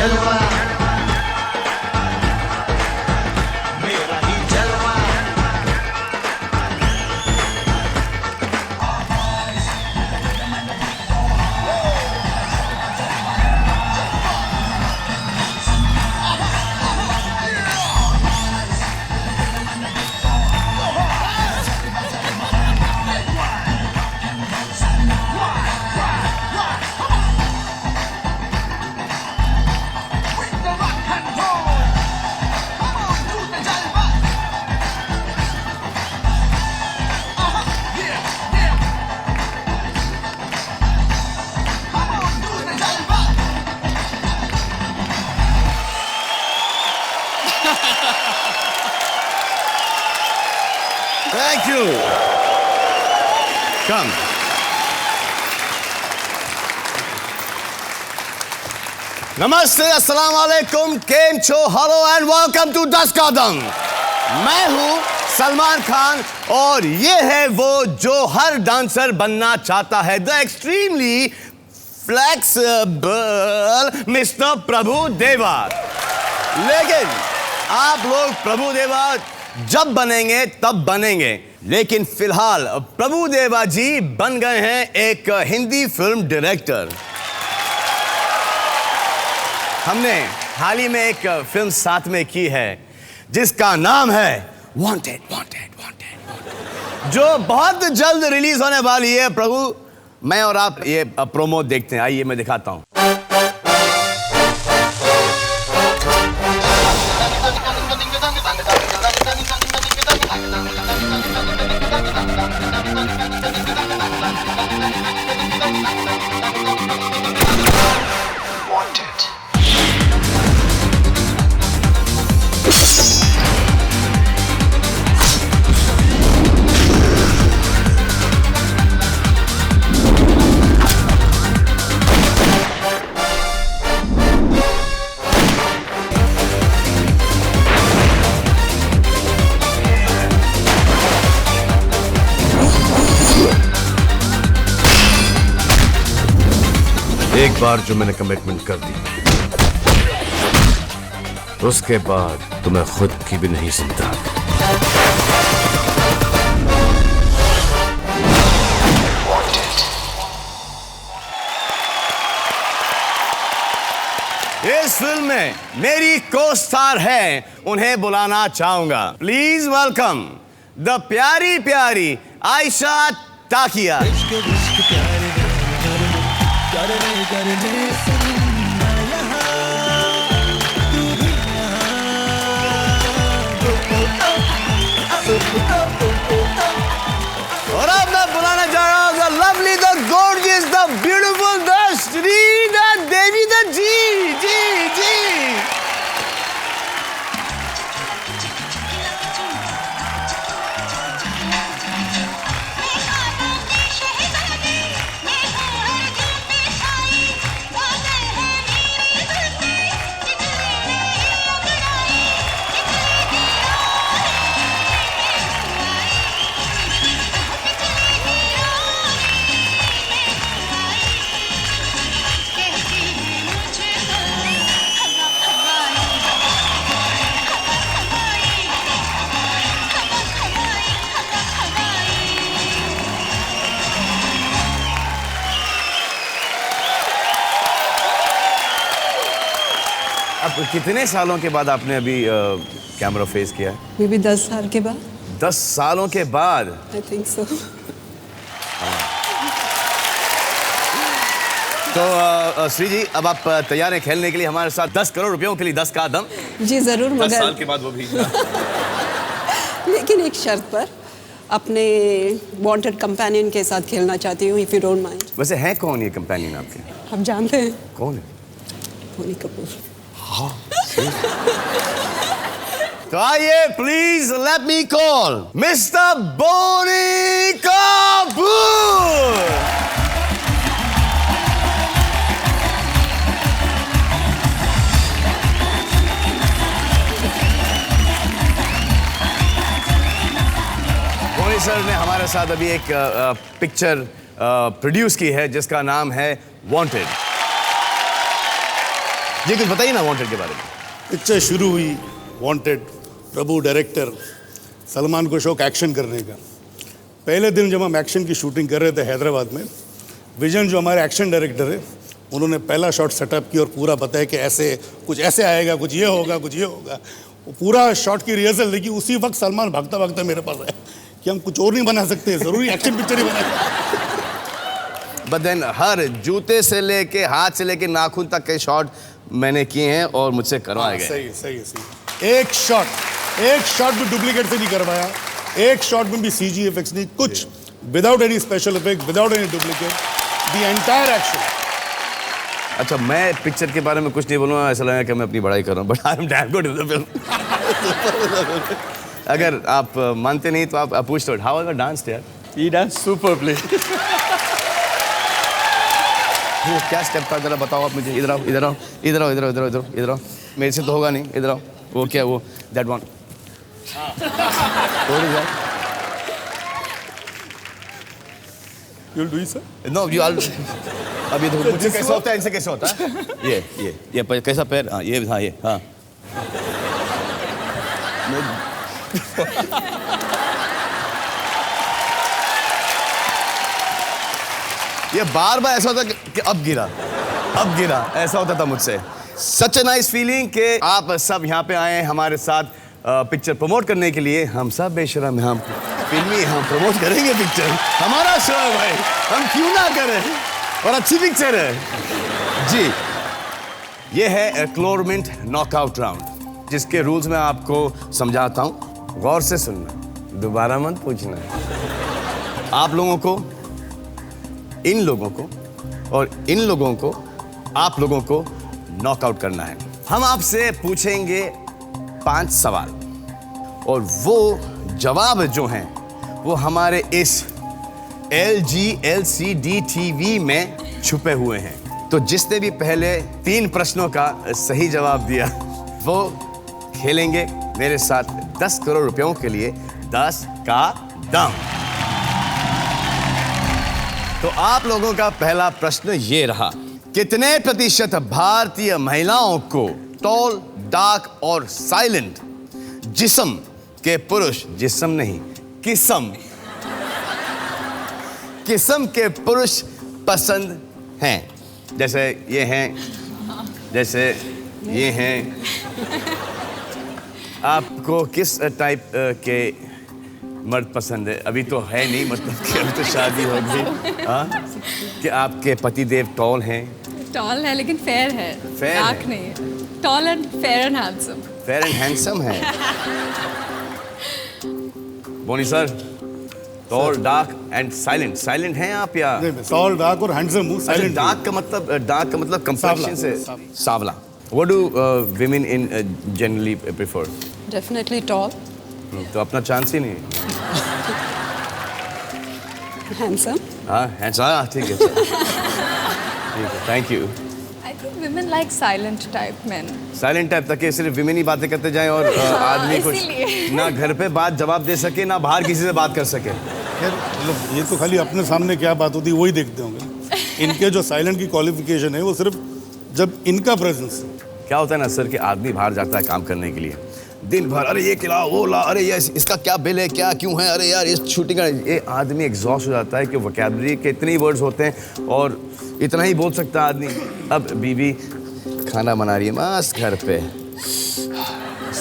जलवा, मेरा ही जलवा। Thank you. Come. नमस्ते, अस्सलाम वालेकुम, केम छो, हेलो एंड वेलकम टू 10 कदम। मैं हूं सलमान खान और ये है वो जो हर डांसर बनना चाहता है, द एक्सट्रीमली फ्लेक्सिबल मिस्टर प्रभु देवा। लेकिन आप लोग प्रभु देवा जब बनेंगे तब बनेंगे, लेकिन फिलहाल प्रभु देवा जी बन गए हैं एक हिंदी फिल्म डायरेक्टर। हमने हाल ही में एक फिल्म साथ में की है जिसका नाम है वांटेड वांटेड वांटेड, जो बहुत जल्द रिलीज होने वाली है। प्रभु, मैं और आप ये प्रोमो देखते हैं, आइए मैं दिखाता हूं। एक बार जो मैंने कमिटमेंट कर दी, उसके बाद तो मैं खुद की भी नहीं सुनता। इस फिल्म में मेरी को स्टार है, उन्हें बुलाना चाहूंगा। प्लीज वेलकम द प्यारी प्यारी आयशा टाकिया। और अब मैं बुलाना चाह रहा हूँ the lovely, the gorgeous, the beautiful, the Shri, the Devi, the ji ji ji. अब कितने सालों के बाद आपने अभी कैमरा फेस किया है? मे बी 10 साल के बाद। 10 सालों के बाद? I think so. तो श्री जी, अब आप तैयार हैं खेलने के लिए हमारे साथ 10 करोड़ रुपयों के लिए 10 कदम? जी जरूर, 10 मगर साल के बाद वो भी। लेकिन एक शर्त पर, अपने वांटेड कंपेनियन के साथ खेलना चाहती हूँ, इफ यू डोंट माइंड। वैसे है कौन ये कंपेनियन आपके? आप जानते हैं कौन है? बोनी कपूर। हाँ। तो आइए, please let me call mister Boney Kapoor. Boney sir ने हमारे साथ अभी एक पिक्चर प्रोड्यूस की है जिसका नाम है वांटेड। जी कुछ बताइए ना वांटेड के बारे में। पिक्चर शुरू हुई, वांटेड, प्रभु डायरेक्टर, सलमान को शौक एक्शन करने का। पहले दिन जब हम एक्शन की शूटिंग कर रहे थे हैदराबाद में, विजन जो हमारे एक्शन डायरेक्टर है, उन्होंने पहला शॉट सेटअप किया और पूरा बताया कि ऐसे कुछ ऐसे आएगा, कुछ ये होगा, कुछ ये होगा। वो पूरा शॉट की रिहर्सल देखी। उसी वक्त सलमान भागता भागता मेरे पास आया कि हम कुछ और नहीं बना सकते, ज़रूरी एक्शन पिक्चर ही बना। बट देन हर जूते से लेके हाथ से लेके नाखून तक के शॉट मैंने किए हैं और मुझसे करवाए गए। सही सही। एक शॉट भी डुप्लीकेट से नहीं करवाया, एक शॉट में भी CG इफेक्ट्स नहीं, कुछ without any special effect, without any duplicate, the entire action. अच्छा मैं पिक्चर के बारे में कुछ नहीं बोलूँगा, ऐसा लगेगा कि मैं अपनी बड़ाई कर रहा हूँ, but I am damn good in the film. अगर आप मानते नहीं तो आप पूछ लो, हाउ एवर डांस्ड यार? He danced superbly. वो क्या स्टेप था जरा बताओ आप मुझे। इधर आओ, इधर आओ, इधर आओ, इधर आओ, इधर आओ, इधर आओ, इधर आओ। मेरे से तो होगा नहीं, इधर आओ। वो क्या वो that one? You'll do it, sir? No you all अब ये देखो मुझसे कैसा होता है, इनसे कैसा होता है? ये कैसा पैर? हाँ ये हाँ। ये बार बार ऐसा होता कि अब गिरा ऐसा होता था मुझसे। सच ए नाइस फीलिंग कि आप सब यहाँ पे आए हमारे साथ पिक्चर प्रमोट करने के लिए। हम सब बेशरम हैं, हम फिल्मी, हम प्रमोट करेंगे पिक्चर, हमारा शो है भाई, हम क्यों ना करें, और अच्छी पिक्चर है जी। ये है क्लोरमिंट नॉकआउट राउंड, जिसके रूल्स मैं आपको समझाता हूँ, गौर से सुनना, दोबारा मत पूछना। आप लोगों को, इन लोगों को और इन लोगों को, आप लोगों को नॉकआउट करना है। हम आपसे पूछेंगे 5 सवाल और वो जवाब जो हैं वो हमारे इस LG LCD TV में छुपे हुए हैं। तो जिसने भी पहले 3 प्रश्नों का सही जवाब दिया वो खेलेंगे मेरे साथ 10 करोड़ रुपयों के लिए 10 का दम। तो आप लोगों का पहला प्रश्न ये रहा, कितने प्रतिशत भारतीय महिलाओं को टॉल, डार्क और साइलेंट जिस्म के पुरुष, जिस्म नहीं किस्म के पुरुष पसंद हैं? जैसे ये हैं, जैसे ये हैं। आपको किस टाइप के मर्द पसंद है? अभी तो है नहीं, मतलब कि अभी तो शादी हो गई। हाँ, कि आपके पतिदेव टॉल हैं? टॉल है लेकिन फेयर है, Fair डार्क है। नहीं है। Tall and fair and handsome. Fair and handsome है। Boney sir, tall, dark and silent. Silent हैं आप या? टॉल, डार्क और हैंडसम हूँ। साइलेंट डार्क का मतलब कंप्लेक्शन से सावला। What do women in generally prefer? Definitely tall, तो अपना चांस ही नहीं है। handsome. हाँ हैंडसम, ठीक है, ठीक है, thank you. I think women like silent type men. Silent type तक के सिर्फ विमेन ही बातें करते जाएं और आदमी कुछ इसीलिए। ना घर पे बात जवाब दे सके, ना बाहर किसी से बात कर सके। खैर, मतलब ये तो खाली अपने सामने क्या बात होती है वही देखते होंगे। इनके जो साइलेंट की क्वालिफिकेशन है वो सिर्फ जब इनका प्रेजेंस। क्या होता है ना सर कि आदमी बाहर जाता है काम करने के लिए, दिन भर अरे ये खिलाओ वो ला, अरे ये इसका क्या बिल है, क्या क्यों है, अरे यार इस शूटिंग का, ये आदमी एग्जॉस्ट हो जाता है कि वोकैबुलरी के इतने ही वर्ड्स होते हैं और इतना ही बोल सकता है आदमी। अब बीवी खाना बना रही है मस्त घर पे,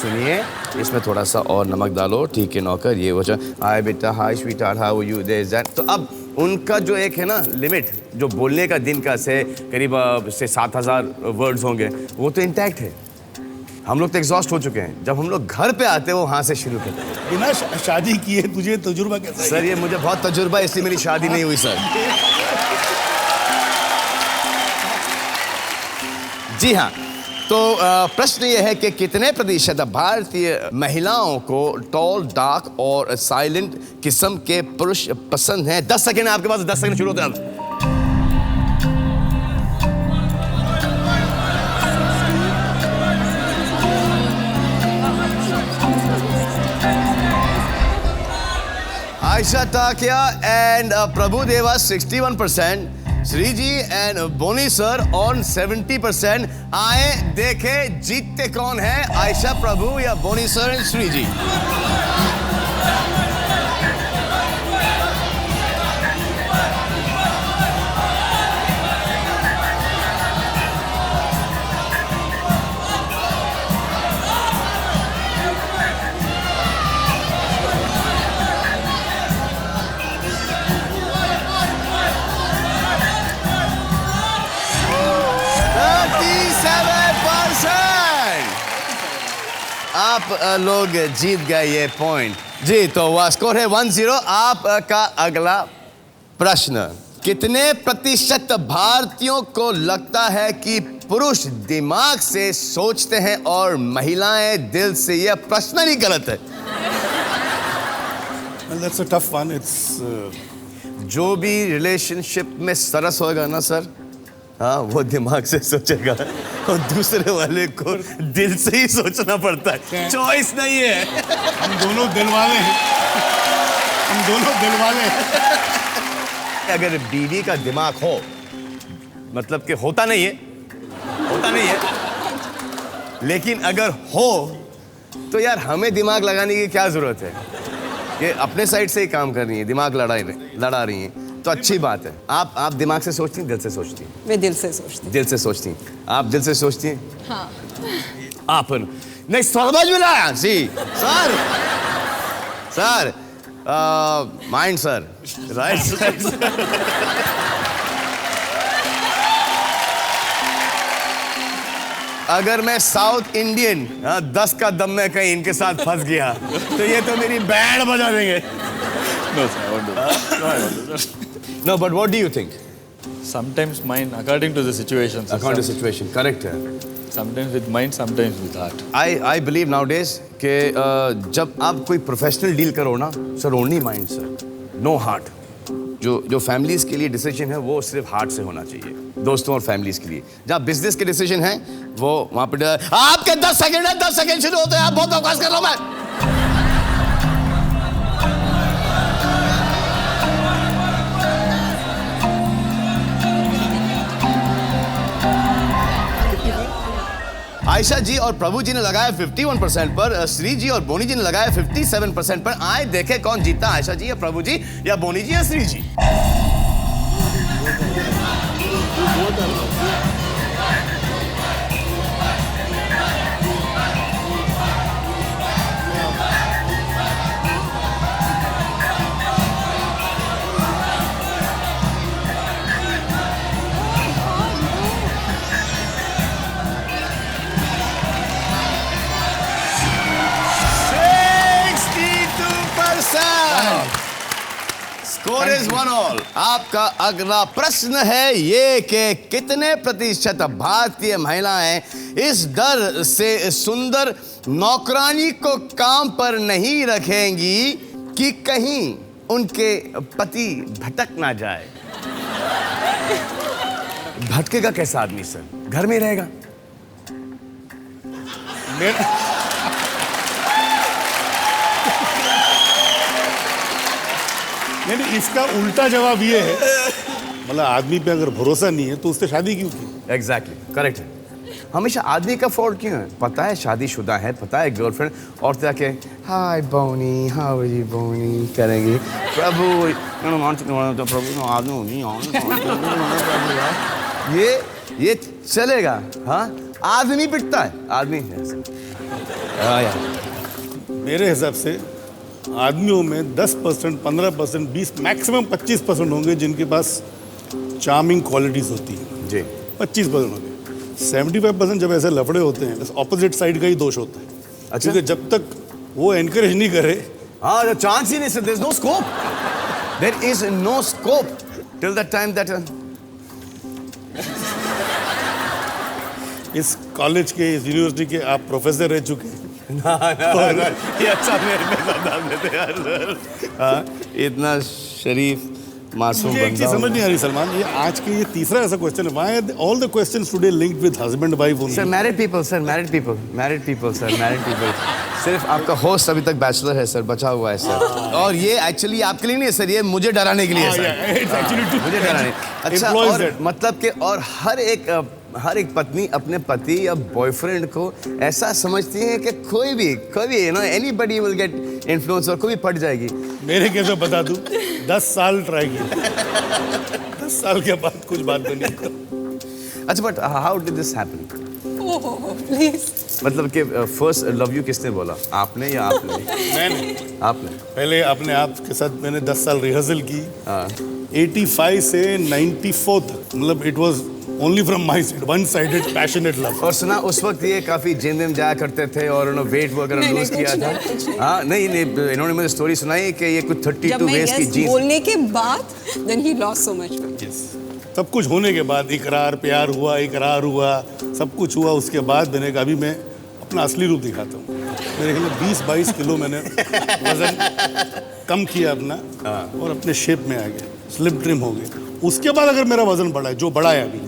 सुनिए इसमें थोड़ा सा और नमक डालो, ठीक है नौकर, ये वो हाय बेटा, hi sweetheart, how you, this that. तो अब उनका जो एक है ना लिमिट, जो बोलने का दिन का से करीब से 7000 वर्ड्स होंगे, वो तो इंटैक्ट है। हम लोग तो एग्जॉस्ट हो चुके हैं, जब हम लोग घर पे आते हैं वो वहाँ से शुरू करते हैं। बिना शादी किए तुझे तजुर्बा कैसा है? सर ये मुझे बहुत तजुर्बा है, इसलिए मेरी शादी नहीं हुई सर। जी हाँ, तो प्रश्न ये है कि कितने प्रतिशत भारतीय महिलाओं को टॉल, डार्क और साइलेंट किस्म के पुरुष पसंद हैं? 10 सेकेंड है आपके पास, 10 सेकेंड शुरू होते हैं। Aisha Takia and Prabhu Deva 61%, Sriji and Boni sir on 70%. आए देखे जीतते कौन है, आयशा प्रभु या बोनी सर एंड श्री जी। आप लोग जीत गए ये पॉइंट जी। तो वह स्कोर है 1-0। आपका अगला प्रश्न, कितने प्रतिशत भारतीयों को लगता है कि पुरुष दिमाग से सोचते हैं और महिलाएं दिल से? यह प्रश्न ही गलत है। Well, that's a tough one. It's जो भी रिलेशनशिप में सरस होगा ना सर, हाँ, वो दिमाग से सोचेगा और दूसरे वाले को दिल से ही सोचना पड़ता है, चॉइस नहीं है। हम दोनों दिल वाले हैं, हम दोनों दिल वाले हैं। अगर बीवी का दिमाग हो, मतलब कि होता नहीं है, होता नहीं है, लेकिन अगर हो तो यार हमें दिमाग लगाने की क्या जरूरत है? कि अपने साइड से ही काम कर रही है, दिमाग लड़ा रही है, तो अच्छी बात है। आप दिमाग से सोचती हैं, दिल से सोचती हैं? मैं दिल से सोचती हूँ। दिल से सोचती हैं। आप दिल से सोचती हैं? हाँ। आप नहीं समझ में आया जी sir, sir mind sir, right sir. अगर मैं साउथ इंडियन 10 का दम में कहीं इनके साथ फंस गया तो ये तो मेरी बैंड बजा देंगे। No, sir, I won't do that. No, I won't do that. No, but what do you think? Sometimes mind, according to the situation. sir. According to situation, correct है। Sometimes with mind, sometimes with heart. I believe nowadays कि जब आप कोई professional deal करो ना sir, only mind sir, no heart. जो families के लिए डिसीजन है वो सिर्फ हार्ट से होना चाहिए, दोस्तों और फैमिलीज के लिए। जहाँ बिजनेस के डिसीजन है वो वहाँ पे आपके 10 सेकंड है, 10 सेकंड शुरू होते हैं, आप बहुत अवकाश कर रहा हूँ मैं। आयशा जी और प्रभु जी ने लगाया 51% पर, श्री जी और बोनी जी ने लगाया 57% पर। आए देखे कौन जीतता, आयशा जी या प्रभु जी या बोनी जी या श्री जी? Score is 1-1। आपका अगला प्रश्न है ये कि कितने प्रतिशत भारतीय महिलाएं इस डर से सुंदर नौकरानी को काम पर नहीं रखेंगी कि कहीं उनके पति भटक ना जाए? भटकेगा कैसा आदमी सर, घर में रहेगा? नहीं, इसका उल्टा जवाब ये है, मतलब आदमी पे अगर भरोसा नहीं है तो उससे शादी क्यों की? एग्जैक्टली करेक्ट है। हमेशा आदमी का फॉल्ट क्यों है? पता है शादीशुदा है, पता है गर्लफ्रेंड, और तो जाके हाय बोनी, हाउ आर यू बोनी करेंगे। प्रभु ये चलेगा? हाँ, आदमी पिटता है आदमी। मेरे हिसाब से आदमियों में 10%, 15%, 20, मैक्सिमम 25% होंगे जिनके पास चार्मिंग क्वालिटीज होती हैं जी। 25% होंगे। 75% जब ऐसे लफड़े होते हैं, ऑपोजिट साइड का ही दोष होता है। अच्छा। क्योंकि जब तक वो एनकरेज नहीं करे, हाँ, the chance ही नहीं sir, there is no scope, there is no scope till the time that इस कॉलेज के, इस यूनिवर्सिटी के आप प्रोफेसर रह चुके हैं। ना, ये अच्छा मेरे में बता देते यार सर। हाँ, इतना शरीफ मासूम मुझे एक चीज बंदा समझ नहीं आ रही सलमान, ये आज के ये तीसरा ऐसा क्वेश्चन है, why are all the questions today linked with husband wife only? Sir, married people sir, married people sir, married people सिर्फ आपका होस्ट अभी तक बैचलर है सर, बचा हुआ है सर। और ये एक्चुअली आपके लिए नहीं है सर, ये मुझे डराने के लिए है सर। मुझे डराने। अच्छा, और मतलब कि और हर एक पत्नी अपने पति या बॉयफ्रेंड को ऐसा समझती है कि कोई भी you know anybody will get influence और कोई भी पट जाएगी। मेरे कैसे बता दूं, 10 साल ट्राई किया, 10 साल के बाद कुछ बात बनी। अच्छा, but how did this happen? Oh please. मतलब कि फर्स्ट लव यू किसने बोला, आपने या आपने? मैंने आपने। पहले अपने आप के साथ मैंने 10 साल रिहर्सल की। 85 से 94 तक, मतलब it was only from my side, one sided passionate love. और सुना उस वक्त ये काफी जिम विम जाया करते थे और उन्होंने वेट वगैरह लूज किया था। हाँ नहीं, इन्होंने मुझे स्टोरी सुनाई कि ये कुछ 32 वेज की जीन्स बोलने के बाद then he lost so much. सब कुछ होने के बाद इकरार इकरार हुआ, सब कुछ हुआ। उसके बाद मैंने कहा अभी मैं अपना असली रूप दिखाता हूँ। मेरे ख्याल में 20-22 किलो मैंने वजन कम किया अपना और अपने शेप में आ गया, स्लिप ट्रिम हो गए। उसके बाद अगर मेरा वजन बढ़ा है, जो बढ़ा है अभी,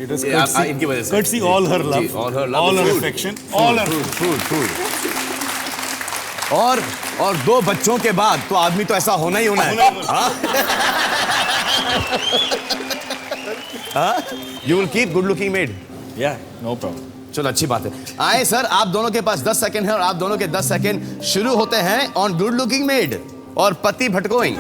इट इज इनकी वजह से। courtesy all her love, all her affection, all her food। और 2 बच्चों के बाद तो आदमी तो ऐसा होना ही होना है। You will keep good looking maid? Yeah, no problem. चलो अच्छी बात है। आए सर, आप दोनों के पास 10 सेकंड है और आप दोनों के 10 सेकंड शुरू होते हैं ऑन गुड लुकिंग मेड और पति भटकोइंग।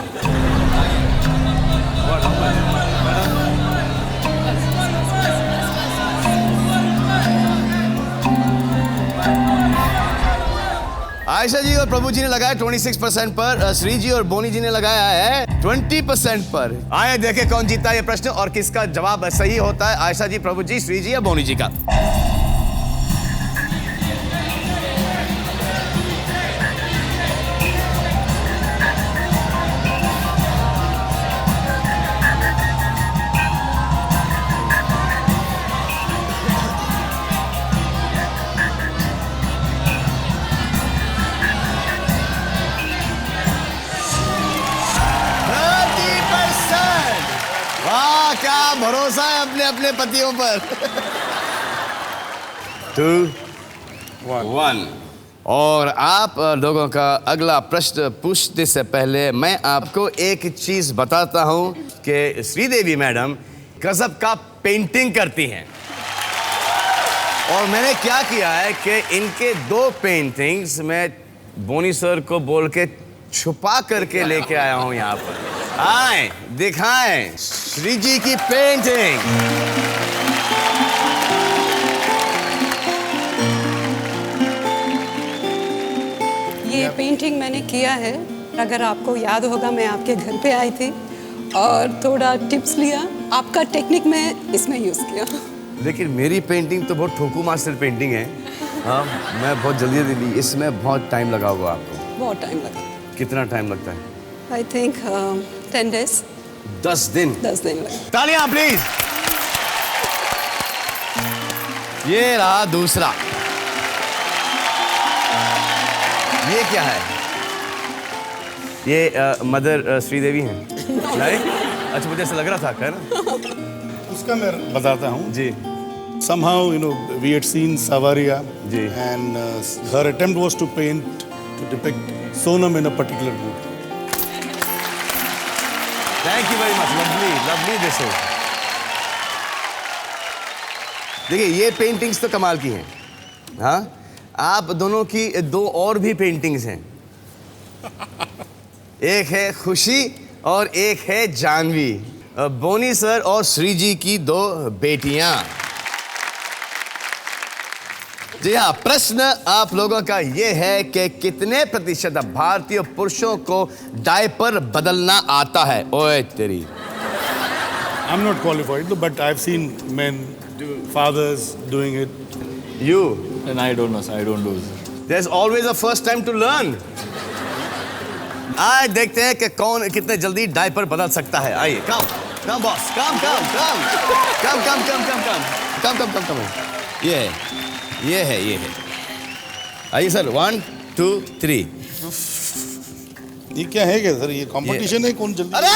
आयशा जी और प्रभु जी ने लगाया 26% पर, श्री जी और बोनी जी ने लगाया है 20% पर। आए देखे कौन जीता ये प्रश्न और किसका जवाब सही होता है, आयशा जी, प्रभु जी, श्री जी या बोनी जी का। क्या भरोसा है अपने अपने पतियों पर। 2, 1। और आप लोगों का अगला प्रश्न पूछने से पहले मैं आपको एक चीज बताता हूं कि श्रीदेवी मैडम गजब का पेंटिंग करती हैं। और मैंने क्या किया है कि इनके 2 पेंटिंग्स मैं बोनी सर को बोल के छुपा करके लेके आया हूं यहाँ पर। आए दिखाएं श्री जी की पेंटिंग। ये पेंटिंग मैंने किया है, अगर आपको याद होगा मैं आपके घर पे आई थी और थोड़ा टिप्स लिया, आपका टेक्निक मैं इसमें यूज़ किया। लेकिन मेरी पेंटिंग तो बहुत ठोकू मास्टर पेंटिंग है। हाँ, मैं बहुत जल्दी ली, इसमें बहुत टाइम लगा हुआ आपको। बहुत टाइम लगा। कितना टाइम लगता है? I think 10 days। 10 दिन। 10 दिन लगे। तालियां प्लीज। ये रहा दूसरा। ये क्या है? ये मदर श्रीदेवी हैं? नहीं? अच्छा, मुझे ऐसा लग रहा था क्या ना? उसका मैं बताता हूँ जी। Somehow, you know, we had seen Savaria, ji. and her attempt was to paint, to depict Sonam in a particular mood. Thank you very much, lovely this is. देखिए ये पेंटिंग्स तो कमाल की हैं। हाँ, आप दोनों की 2 और भी पेंटिंग्स हैं। एक है खुशी और एक है जानवी। बोनी सर और श्री जी की 2 बेटियां। जी हाँ, प्रश्न आप लोगों का ये है कि कितने प्रतिशत भारतीय पुरुषों को डायपर बदलना आता है? ओए तेरी। I'm not qualified, but I've seen men, fathers doing it. You. And I don't know, sir. I don't do it. There's always a first time to learn. आज देखते हैं कि कौन कितने जल्दी डायपर बदल सकता है। आइए, कम बॉस, कम। ये है। आइए सर, 1, 2, 3। ये क्या है क्या सर? ये कंपटीशन है, कौन जल्दी? अरे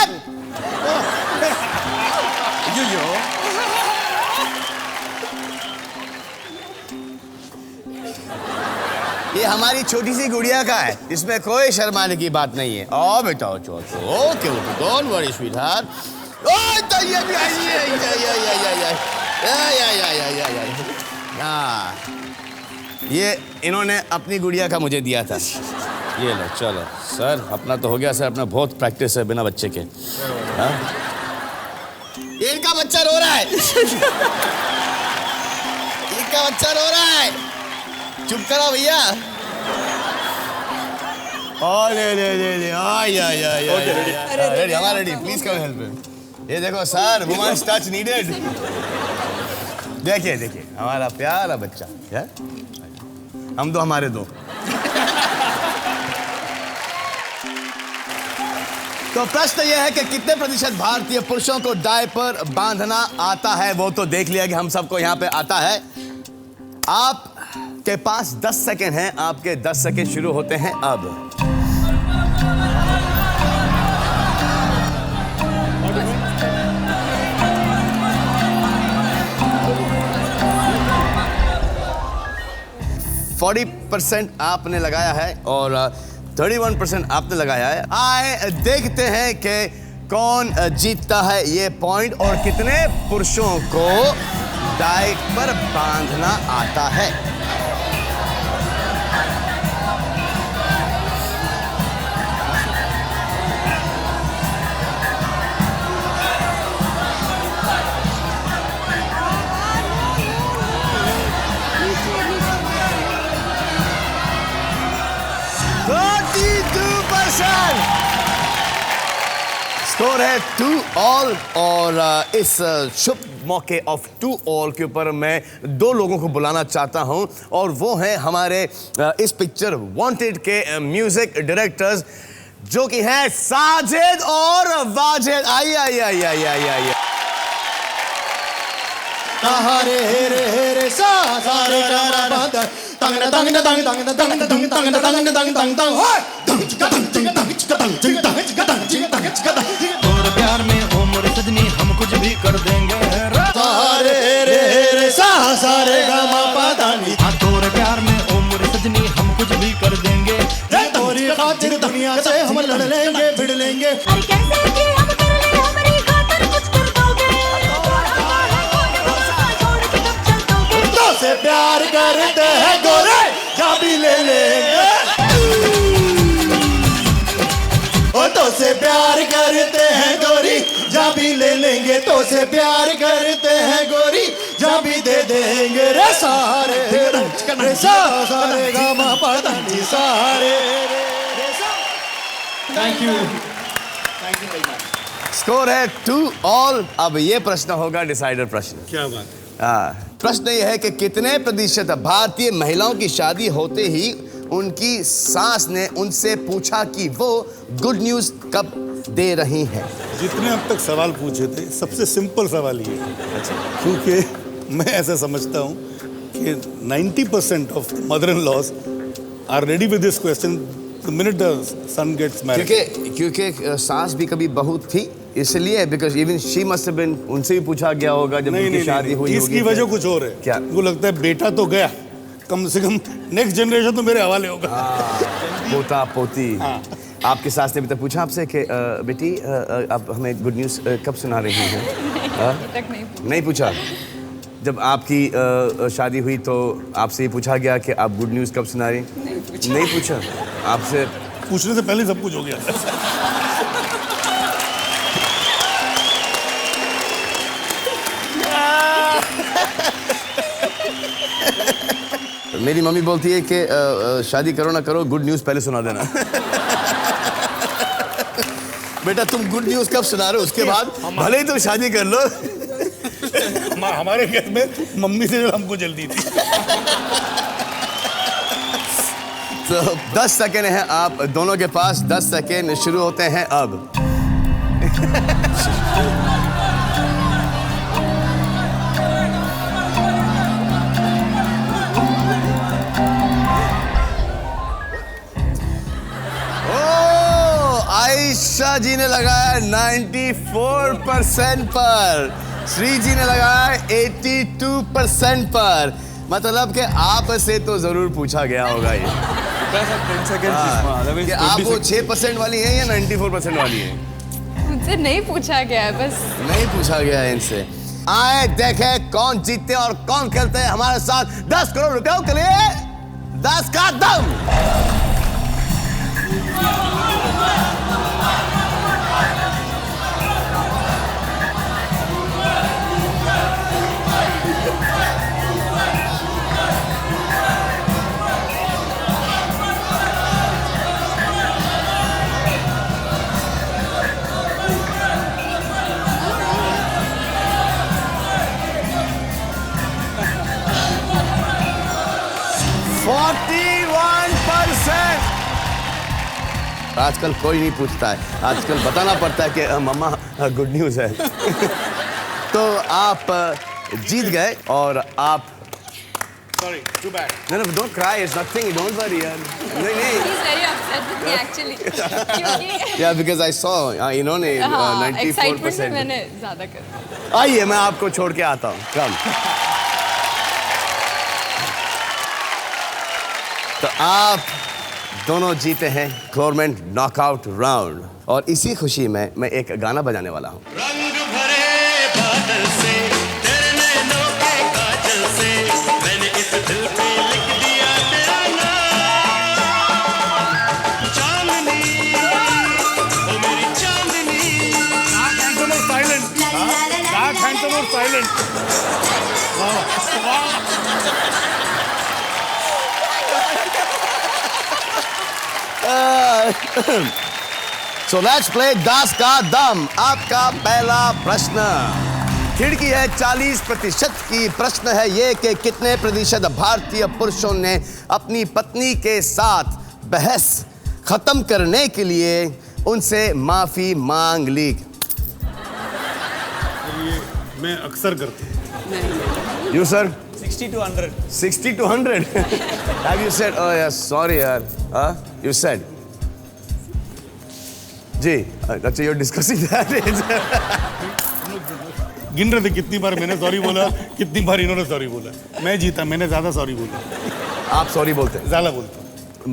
ये हमारी छोटी सी गुड़िया का है, इसमें कोई शर्माने की बात नहीं है। ओ बेटा ओके डोंट वरी स्वीटहार्ट। ओए तो ये भी आई है। ये इन्होंने अपनी गुड़िया का मुझे दिया था। ये लो चलो सर, अपना तो हो गया सर, अपना बहुत प्रैक्टिस है बिना बच्चे के। हाँ? ये इनका बच्चा रो रहा है। इनका बच्चा रो रहा है, चुप करो भैया। ले हमारा रेडी, प्लीज कम हेल्प। ये देखो सर, वुमेन्स टच नीडेड। देखिए हमारा प्यारा बच्चा है, हम दो हमारे दो। तो प्रश्न यह है कि कितने प्रतिशत भारतीय पुरुषों को डायपर बांधना आता है? वो तो देख लिया कि हम सबको यहाँ पे आता है। आपके पास 10 सेकेंड हैं, आपके 10 सेकेंड शुरू होते हैं अब। %40 आपने लगाया है और 31% आपने लगाया है। आए देखते हैं कि कौन जीतता है ये पॉइंट और कितने पुरुषों को डायपर बांधना आता है। स्कोर है 2-all और इस शुभ मौके ऑफ 2-all के ऊपर मैं दो लोगों को बुलाना चाहता हूं और वो हैं हमारे इस पिक्चर वांटेड के म्यूजिक डायरेक्टर्स जो कि हैं साजिद और वाजिद। आइए। हरे हेरे हेरे सा सारे गाना बात तंग तंग तंग तंग तंग तंग तंग तंग तंग तंग तंग तंग और प्यार में हो मोरे सजनी हम कुछ भी कर देंगे। हरे हेरे हेरे सा सारे गामा पादानी और प्यार में हो मोरे सजनी हम कुछ भी कर देंगे। तोरी खातिर दुनिया से हम लड़ लेंगे भिड़ लेंगे। अरे कैसे कि हम कर ले हमारी खातिर कुछ कर दोगे। छोड़ के कब चल दोगे। तो से प्यार करते हैं गोरे जा भी ले लेंगे। ओ तो से प्यार करते हैं गोरी जा भी ले लेंगे। तो से प्यार करते हैं गोरी जा भी दे देंगे। रे सारे रे सारे गामा पादानी सारे। Thank you. स्कोर है 2-all। अब ये प्रश्न होगा डिसाइडर प्रश्न। क्या बात है? प्रश्न यह है कि कितने प्रतिशत भारतीय महिलाओं की शादी होते ही उनकी सास ने उनसे पूछा कि वो गुड न्यूज कब दे रही हैं? जितने अब तक सवाल पूछे थे सबसे सिंपल सवाल ये है। क्योंकि मैं ऐसा समझता हूँ कि 90% of mother in laws are ready with this question the minute the son gets married. क्योंकि सास भी कभी बहू थी इसलिए, because even she must have been, उनसे भी पूछा गया होगा जब उनकी शादी हुई होगी। इसकी वजह कुछ और है। क्या? उनको लगता है बेटा तो गया, कम से कम नेक्स्ट जनरेशन तो मेरे हवाले होगा। पोता पोती। आपके सास ने भी तो पूछा आपसे कि बेटी आप हमें गुड न्यूज़ कब सुना रही हैं? तक नहीं पूछा। जब आपकी शादी हुई तो आपसे ये पूछा गया कि आप गुड न्यूज़ कब सुना रही? नहीं पूछा आपसे? पूछने से पहले सब कुछ हो गया। मेरी मम्मी बोलती है कि शादी करो ना करो, गुड न्यूज़ पहले सुना देना। बेटा तुम गुड न्यूज़ कब सुना रहे हो, उसके बाद भले ही तुम शादी कर लो। हमारे घर में मम्मी से हमको जल्दी थी। तो 10 सेकेंड है आप दोनों के पास। 10 सेकेंड शुरू होते हैं अब। आयशा जी ने लगाया 94% पर, श्री जी ने लगाया 82% पर। मतलब कि आप से तो जरूर पूछा गया होगा ये Because of 10 seconds, Isma. Otherwise, कि आप 20 वो seconds. 6% वाली हैं या 94% वाली हैं? मुझसे नहीं पूछा गया है बस। नहीं पूछा गया है इनसे। आए देखें कौन जीतते और कौन खेलते हैं हमारे साथ 10 करोड़ रुपयों के लिए 10 का दम। आजकल कोई नहीं पूछता है, आजकल बताना पड़ता है कि मम्मा गुड न्यूज़ है। तो आप जीत गए और आप Sorry, too bad. No, don't cry, it's nothing, don't worry यार। नहीं He's very upset with me actually. क्योंकि Yeah, because I saw इन्होंने हाँ, excitement में 94%। मैंने ज़्यादा कर दिया। आइए मैं आपको छोड़ के आता हूँ, कम। तो आप दोनों जीते हैं गवर्नमेंट नॉकआउट राउंड और इसी खुशी में मैं एक गाना बजाने वाला हूँ। रंग भरे बादल से तेरे नैनों के काजल से मैंने इस दिल पे लिख दिया तेरा नाम। चांदनी ओ मेरी चांदनी। So let's play 10 का दम। आपका पहला प्रश्न खिड़की है 40% की। प्रश्न है ये कि कितने प्रतिशत भारतीय पुरुषों ने अपनी पत्नी के साथ बहस खत्म करने के लिए उनसे माफी मांग ली? ये मैं अक्सर करता हूँ। You sir? 60 to 100. 60 to 100. Have you said? Oh yeah, sorry यार. You said? जी, अच्छा you're discussing that. गिन रहे थे कितनी बार मैंने सॉरी बोला, कितनी बार इन्होंने सॉरी बोला। मैं जीता, मैंने ज्यादा सॉरी बोला। आप सॉरी बोलते हैं? ज्यादा बोलता हूँ।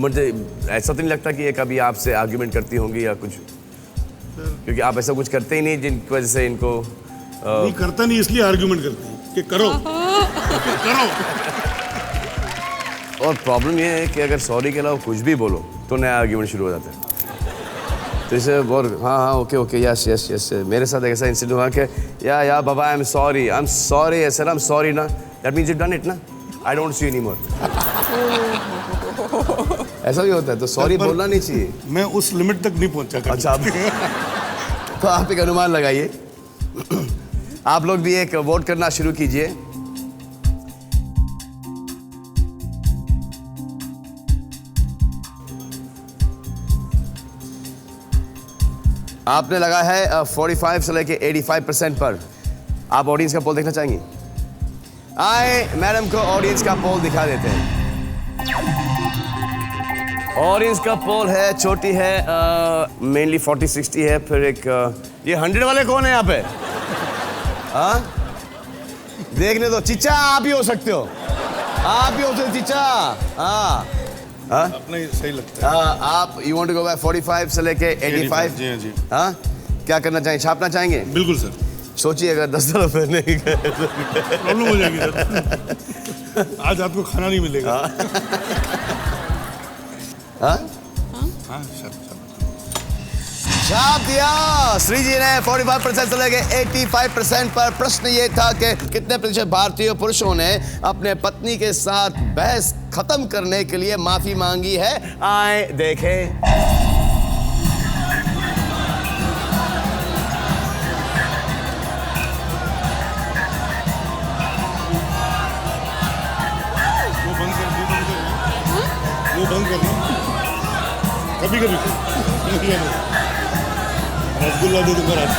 मुझे ऐसा तो नहीं लगता कि ये कभी आपसे आर्ग्यूमेंट करती होंगी या कुछ, क्योंकि आप ऐसा कुछ करते ही नहीं जिनकी वजह से इनको नहीं करता नहीं इसलिए आर्ग्यूमेंट करती है कि करो करो। और प्रॉब्लम ये है कि अगर सॉरी के अलावा कुछ भी बोलो तो नया आर्ग्यूमेंट शुरू हो जाता है। तो इसे और हाँ ओके यस यस यस। मेरे साथ ऐसा इंसिडेंट हुआ कि या बाबा I am sorry sir I am sorry ना, that means you done it ना, I don't see you anymore. ऐसा भी होता है, तो सॉरी बोलना नहीं चाहिए। मैं उस लिमिट तक नहीं पहुंचा कभी। अच्छा तो आप एक अनुमान लगाइए। आप लोग भी एक वोट करना शुरू कीजिए। आपने लगा है 45 से लेके 85% पर। आप ऑडियंस का पोल देखना चाहेंगे? आए मैडम को ऑडियंस का पोल दिखा देते हैं। ऑडियंस का पोल है, छोटी है, मेनली 40-60 है। फिर एक ये 100 वाले कौन है यहाँ पे? हाँ देखने दो। चिच्चा आप ही हो सकते हो, आप ही हो सकते हो चिच्चा। हाँ अपना ही सही लगता है। आप you want to go by 45 से लेके 85? जी हाँ जी। हाँ क्या करना चाहेंगे, छापना चाहेंगे? बिल्कुल सर। सोचिए अगर 10 रुपए नहीं गए तो प्रॉब्लम हो जाएगी सर। आज आपको खाना नहीं मिलेगा। हाँ हाँ सर। छाप दिया। श्री जी ने 45% से लेके 85% पर। प्रश्न ये था कि कितने प्रतिशत भारतीय पुरुषों ने अपने पत्नी के साथ बहस खत्म करने के लिए माफी मांगी है? आए देखें। वो बंद करना कभी रसगुल्ला दे दूंगा रात को।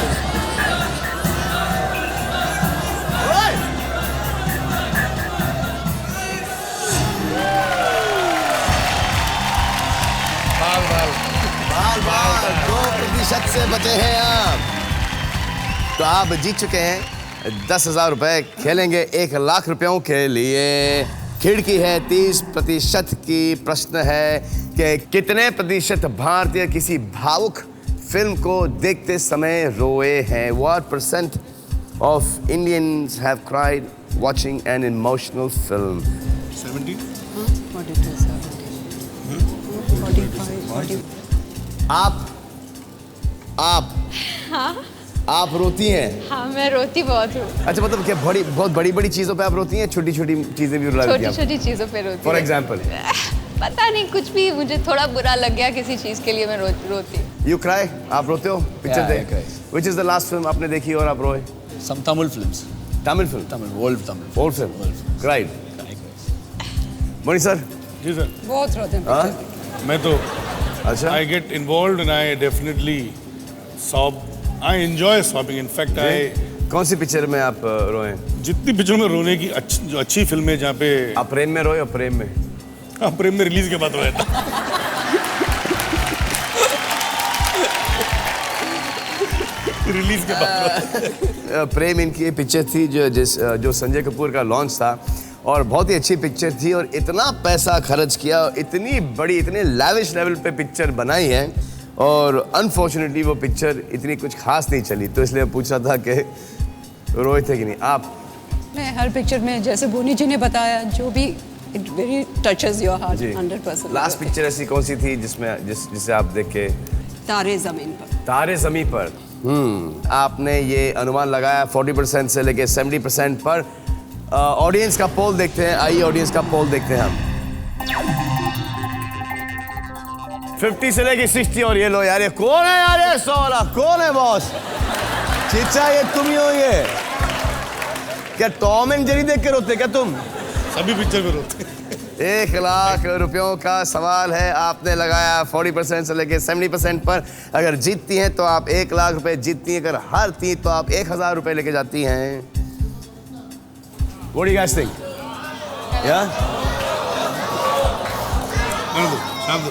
बाल 2% से बचे हैं आप। तो आप जीत चुके हैं 10,000 रुपए। खेलेंगे 1 लाख रुपयों के लिए। खिड़की है 30% की। प्रश्न है कि कितने प्रतिशत भारतीय किसी भावुक फिल्म को देखते समय रोए हैं? What percent of Indians have cried watching an emotional film? 70? 45, आप रोती हैं? हाँ मैं रोती बहुत हूँ, अच्छा, मतलब क्या बहुत बड़ी चीजों पे आप रोती हैं? छोटी छोटी चीजें भी रुला देती हैं? छोटी छोटी चीज़ों पे रोती फॉर हूँ। एग्जाम्पल पता नहीं, कुछ भी मुझे थोड़ा बुरा लग गया किसी चीज़ के लिए मैं रोती हूँ। यू क्राई, आप रोते हो पिक्चर Yeah, I देख? cry. Which is the last film आपने देखी और आप रोए? Some Tamil films. Tamil film? Tamil, old Tamil. Old film, cried. Mani sir? जी सर, बहुत रोते हैं हाँ? picture देख मैं तो अच्छा, I get involved and I definitely sob. I enjoy sobbing. In fact, कौन सी पिक्चर में आप रोए? जितनी पिक्चरों में रोने की जो अच्छी फिल्में जहाँ पे आप प्रेम में रोए और प्रेम में? हाँ, प्रेम में रिलीज के बाद रोया था। रिलीज के बाद प्रेम इनकी पिक्चर थी जो संजय कपूर का लॉन्च था और बहुत ही अच्छी पिक्चर थी और इतना पैसा खर्च किया और इतनी बड़ी इतने लैविश लेवल पे पिक्चर बनाई है और अनफॉर्चुनेटली वो पिक्चर इतनी कुछ खास नहीं चली, तो इसलिए मैं पूछा था कि रोए थे कि नहीं आप? मैं हर पिक्चर में जैसे बोनी जी ने बताया जो भी it very touches your heart 100%। Last picture ऐसी कौन सी थी जिसे आप देख के? तारे ज़मीन पर। तारे ज़मीं पर। आपने ये अनुमान लगाया 40% से लेके 70% पर। ऑडियंस का पोल देखते हैं, आइए ऑडियंस का पोल देखते हैं हम। 50 से लेके 60 और ये लो यार, ये कौन है यार? ये 100 वाला कौन है बॉस? चिचा ये तुम ही हो? ये क्या टॉम एंड जेरी देख के रोते क्या तुम? सभी पिक्चर में रोते। 1 लाख रुपयों का सवाल है, आपने लगाया 40% से लेके 70% पर। अगर जीतती हैं तो आप 1 लाख रुपए जीतती हैं, अगर हारती तो आप 1000 रुपए लेके जाती हैं। What do you guys think? Yeah? शाम को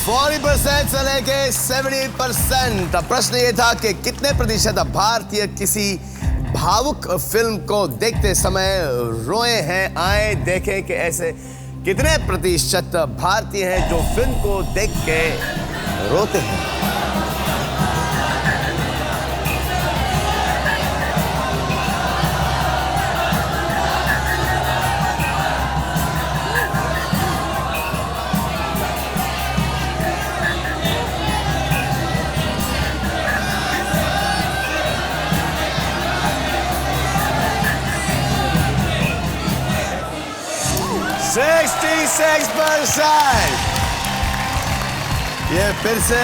40% से लेके 70%। प्रश्न ये था कि कितने प्रतिशत भारतीय किसी भावुक फिल्म को देखते समय रोए हैं? आए देखें कि ऐसे कितने प्रतिशत भारतीय हैं जो फिल्म को देख के रोते हैं।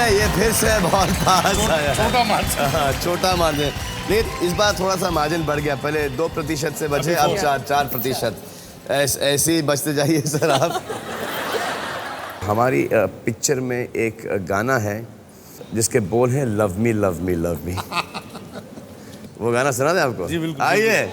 ये फिर से बहुत पास आया। छोटा मार्जिन। छोटा मार्जिन। नहीं, इस बार थोड़ा सा मार्जिन बढ़ गया। पहले 2% से बचे, अब 4%। ऐसे ही बचते जाइए सर आप। हमारी पिक्चर में एक गाना है जिसके बोल हैं love me love me love me. वो गाना सुना दे आपको? जी बिल्कुल। आइए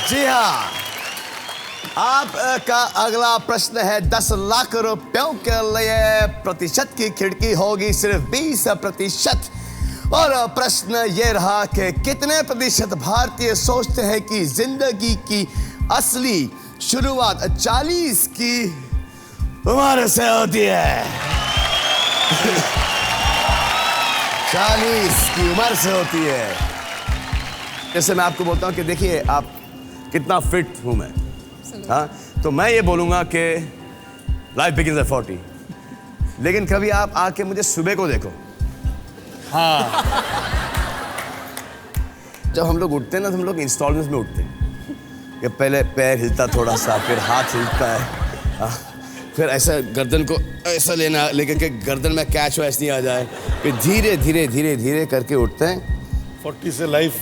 जी हाँ, आपका अगला प्रश्न है 10 लाख रुपयों के लिए। प्रतिशत की खिड़की होगी सिर्फ 20%। और प्रश्न ये रहा कि कितने प्रतिशत भारतीय सोचते हैं कि जिंदगी की असली शुरुआत 40 की उम्र से होती है? 40 की उम्र से होती है। जैसे मैं आपको बोलता हूँ कि देखिए आप कितना फिट हूं मैं, हाँ, तो मैं ये बोलूंगा कि लाइफ बिगिंस एट 40, लेकिन कभी आप आके मुझे सुबह को देखो। हाँ, जब हम लोग उठते हैं ना तो हम लोग इंस्टॉलमेंट्स में उठते हैं कि पहले पैर हिलता थोड़ा सा, फिर हाथ हिलता है, हाँ, फिर ऐसा गर्दन को ऐसा लेना, लेकर के गर्दन में कैच वैच नहीं आ जाए, फिर धीरे धीरे धीरे धीरे करके उठते हैं। 40 से लाइफ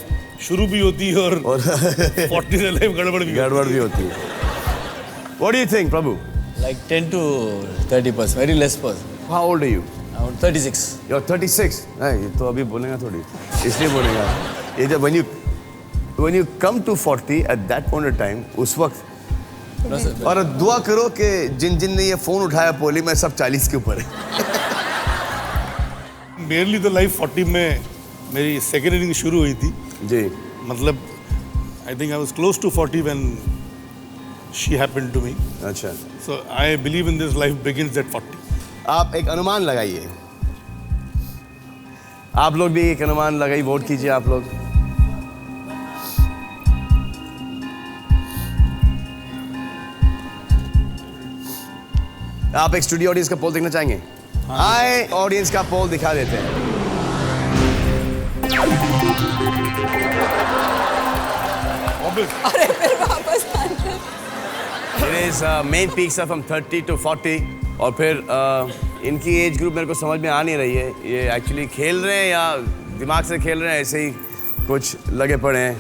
शुरू भी होती है और 40 से लाइफ गड़बड़ भी होती है। What do you think, Prabhu? Like 10 to 30%, very less person. How old are you? Around 36. You're 36. नहीं, ये तो अभी बोलेगा थोड़ी, इसलिए बोलेगा। ये जब when you come to 40 at that point of time, उस वक्त और दुआ करो कि जिन ने ये फोन उठाया पोली में सब 40 के ऊपर है। मेनली तो लाइफ 40 में मेरी सेकेंड इनिंग शुरू हुई थी जी। मतलब I think I was close to 40 when she happened to me. अच्छा, so I believe in this life begins at 40। आप एक अनुमान लगाइए, आप लोग भी एक अनुमान लगाइए, वोट कीजिए आप लोग। आप एक स्टूडियो ऑडियंस का पोल देखना चाहेंगे? आए ऑडियंस का पोल दिखा देते हैं। अरे फिर वापस आना। It is main peaks are from 30 to 40 और फिर इनकी एज ग्रुप मेरे को समझ में आ नहीं रही है, ये एक्चुअली खेल रहे हैं या दिमाग से खेल रहे हैं, ऐसे ही कुछ लगे पड़े हैं।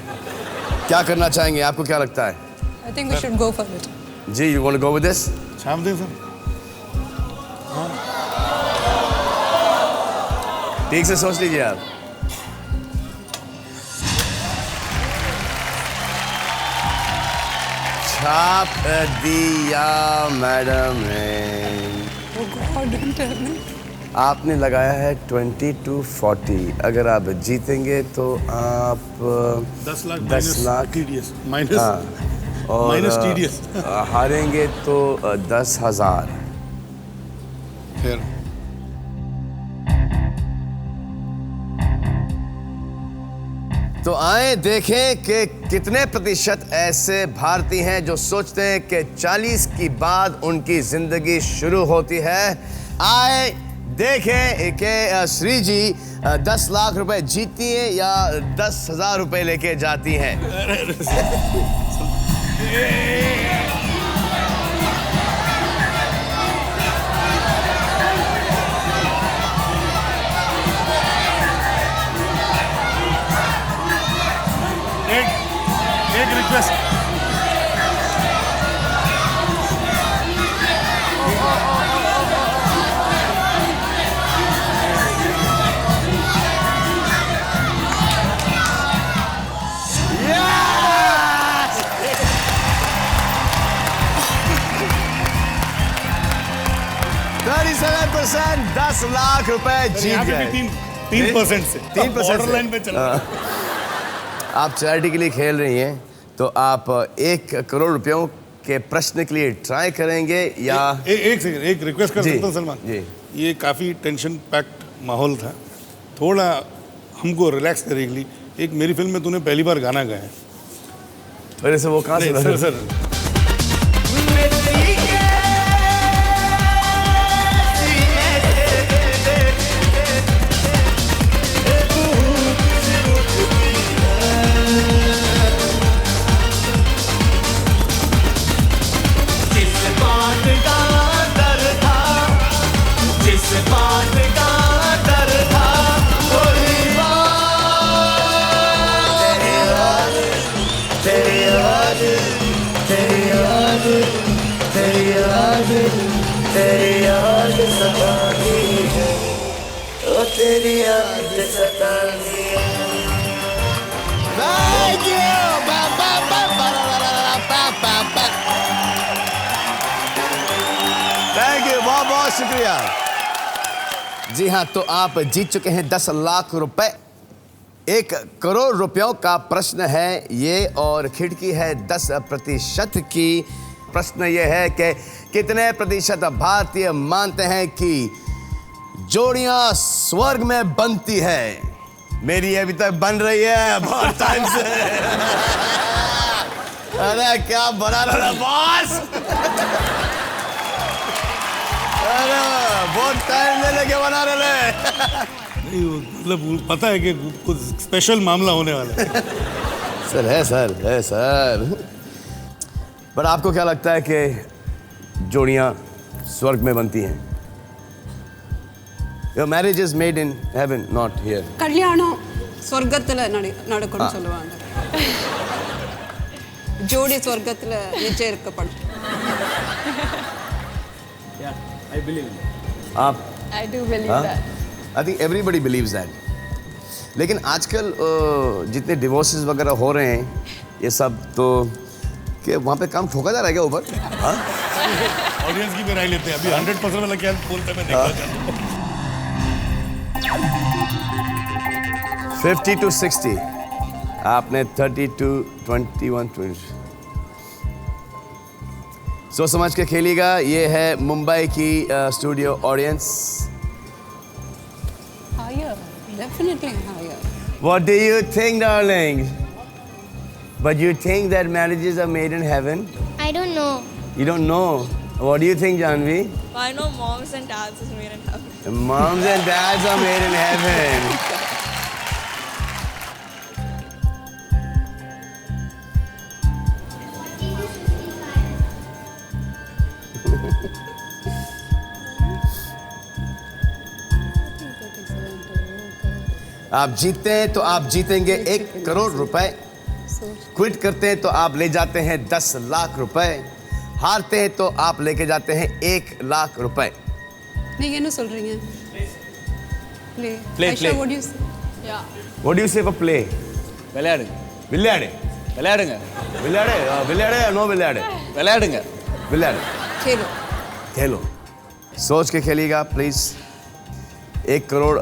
क्या करना चाहेंगे, आपको क्या लगता है? I think we should go for it. Ji, you want to go with this? शाम दिन सर ठीक से सोच लीजिए आप। छाप दिया मैडम ने। Oh God, don't tell me. आपने लगाया है 20 to 40। अगर आप जीतेंगे तो आप 10 लाख 10 लाख TDS माइनस और माइनस TDS हारेंगे तो 10,000। फिर तो आए देखें कि कितने प्रतिशत ऐसे भारतीय हैं जो सोचते हैं कि 40 की बाद उनकी जिंदगी शुरू होती है। आए देखें कि श्री जी 10 लाख रुपए जीती है या 10,000 रुपए लेके जाती हैं। एक रिक्वेस्ट, %, 10 लाख रुपए जीत यहाँ पे गए। भी 3% से 3% बॉर्डर लाइन पे चला। आप चैरिटी के लिए खेल रही हैं तो आप 1 करोड़ रुपयों के प्रश्न के लिए ट्राई करेंगे या एक सेकंड, एक रिक्वेस्ट कर जी, सकता हूँ सलमान जी। ये काफ़ी टेंशन पैक्ड माहौल था, थोड़ा हमको रिलैक्स करने के लिए एक मेरी फिल्म में तूने पहली बार गाना गाया है। मेरे से वो कहाँ से नहीं, सर तेरी याद सताती है, ओ तेरी याद सताती है। Thank you! Thank you! बहुत बहुत शुक्रिया। जी हाँ, तो आप जीत चुके हैं 10 लाख रुपए। 1 करोड़ रुपयों का प्रश्न है ये और खिड़की है 10% की। प्रश्न ये है कि कितने प्रतिशत भारतीय मानते हैं कि जोड़ियां स्वर्ग में बनती है? मेरी अभी तक बन रही है बहुत टाइम से। अरे क्या बना रहा बॉस? अरे बहुत टाइम ले लेके बना रहे। नहीं, मतलब पता है कि कुछ स्पेशल मामला होने वाला है। सर है सर। पर आपको क्या लगता है कि जोड़ियां स्वर्ग में बनती हैं? Your marriage is made in heaven, not here. கல்யாணம் சொர்க்கத்துல நடக்கும்னு சொல்லுவாங்க. ஜோடி சொர்க்கத்துல நிச்சயிக்கப்படும். Yeah, I believe in that. आप I do believe हाँ? that. I think everybody believes that. लेकिन आजकल जितने डिवोर्सेस वगैरह हो रहे हैं ये सब, तो कि वहाँ पे काम ठोका जा रहा है क्या ऊपर? हाँ? ऑडियंस की भी राय लेते हैं। अभी 100% वाला क्या बोलते हैं मैं देखा। 50 to 60, आपने 30 to 21, 20। सोच समझ के खेलिएगा। ये है मुंबई की studio audience. Higher, definitely higher. What do you think, darling? But you think that marriages are made in heaven? I don't know. You don't know. What do you think, Janvi? I know moms and dads is made in heaven. Moms and dads are made in heaven. आप जीतते हैं तो आप जीतेंगे 1 करोड़ रुपए। Quit करते हैं तो आप ले जाते हैं 10 लाख रुपए। हारते हैं तो आप लेके जाते हैं 1 लाख रुपए। நீங்க என்ன சொல்றீங்க? Play. Play, Aisha, play. what do you say? Yeah. What do you say for play? விளையாடுங்க விளையாடு விளையாடுங்க விளையாடு விளையாடு नो விளையாடு விளையாடுங்க विलियड खेलो. खेलो। सोच के खेलिएगा प्लीज। 1 करोड़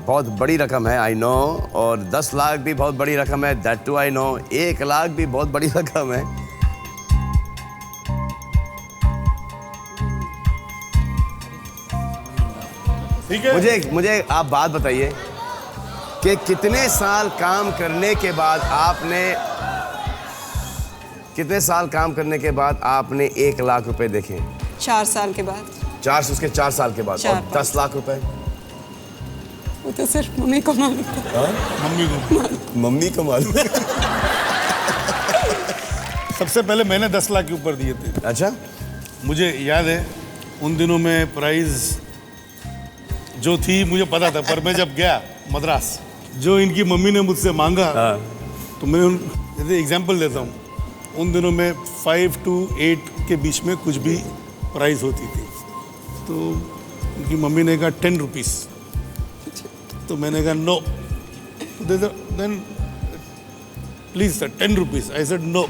बहुत बड़ी रकम है, आई नो, और 10 लाख भी बहुत बड़ी रकम है, that too I know. 1 lakh भी बहुत बड़ी रकम है। ठीक है। मुझे आप बात बताइए कि कितने साल काम करने के बाद आपने 1 लाख रुपए देखे? 4 साल के बाद. 4 साल के बाद। 4 और 10 लाख रुपए? वो तो सिर्फ मम्मी को मालूम था. मम्मी को मालूम। सबसे पहले मैंने 10 लाख के ऊपर दिए थे। अच्छा। मुझे याद है उन दिनों में प्राइस जो थी मुझे पता था, पर मैं जब गया मद्रास, जो इनकी मम्मी ने मुझसे मांगा, तो मैं एग्जांपल देता हूँ। उन दिनों में 5 to 8 के बीच में कुछ भी प्राइस होती थी, तो उनकी मम्मी ने कहा 10 रुपीज़। तो मैंने कहा no. Then please sir 10 rupees. I said no.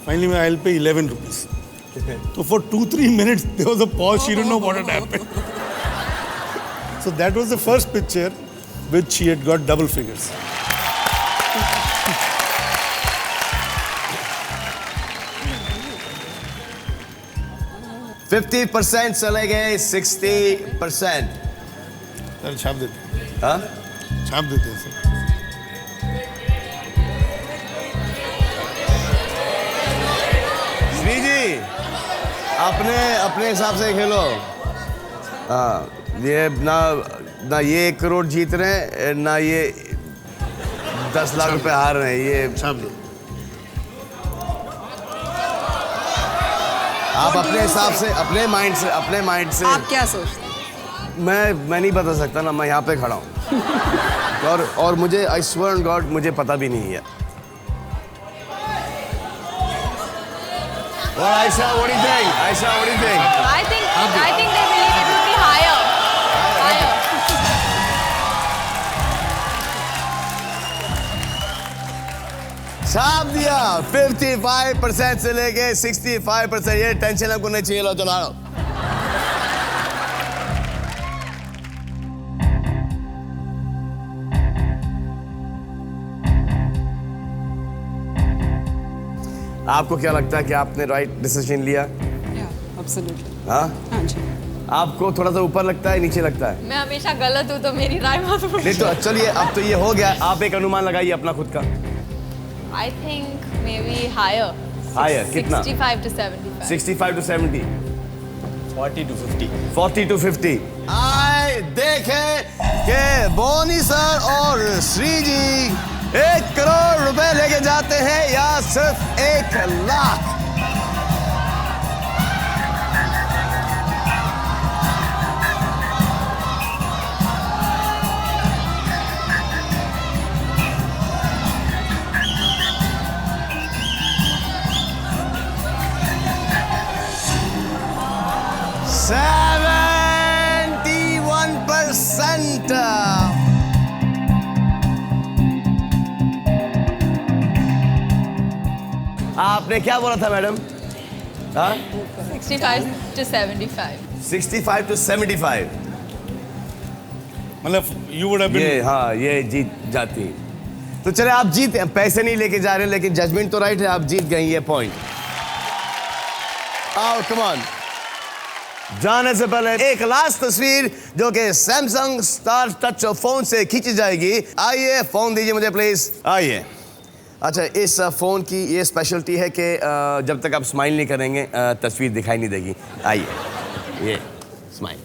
Finally मैं I will pay 11 rupees. So for 2-3 minutes there was a pause. She didn't know what had happened. So that was the first picture which she had got double figures. %50 चले गए 60%। Sir छाप देते हैं। हाँ? छाप देते हैं सर। श्री जी अपने हिसाब से खेलो। हाँ, ये ना ये 1 करोड़ जीत रहे हैं, ना ये 10 लाख रुपए हार रहे हैं। ये छाप दो। आप अपने हिसाब से, अपने माइंड से आप क्या सोचते हैं? मैं नहीं बता सकता ना, मैं यहाँ पे खड़ा हूँ। और मुझे आई स्वेयर ऑन गॉड मुझे पता भी नहीं है। Well, Aisha, what do you think? Aisha, what do you think? I think they believe it will be higher. Higher. छाप दिया। 55% से लेके 65%। ये टेंशन हमको नहीं चाहिए। लो चलो। आपको क्या लगता है कि आपने राइट डिसीजन लिया? एब्सोल्युटली। हाँ, हाँ जी। आपको थोड़ा सा ऊपर लगता है, नीचे लगता है? मैं हमेशा गलत हूँ तो मेरी राय मत नहीं पूछो। तो चलिए, अब तो ये हो गया, आप एक अनुमान लगाइए अपना खुद का। I think maybe higher. Higher, कितना? 65 to 75. 65 to 70, 40 to 50. 40 to 50। आए देखें कि बोनी सर और श्री जी 1 करोड़ रुपए लेके जाते हैं या सिर्फ 1 लाख। आपने क्या बोला था मैडम? हाँ, 65 to 75. 65 to 75। मतलब यू वुड हैव बीन ये हाँ, ये जीत जाती। तो चले, आप जीते, पैसे नहीं लेके जा रहे, लेकिन जजमेंट तो राइट है, आप जीत गए ये पॉइंट। आओ कम ऑन। जाने से पहले एक लास्ट तस्वीर जो कि सैमसंग स्टार टच फोन से खींची जाएगी। आइए, फोन दीजिए मुझे प्लीज। आइए। अच्छा, इस फोन की ये स्पेशलिटी है कि जब तक आप स्माइल नहीं करेंगे तस्वीर दिखाई नहीं देगी। आइए, ये स्माइल।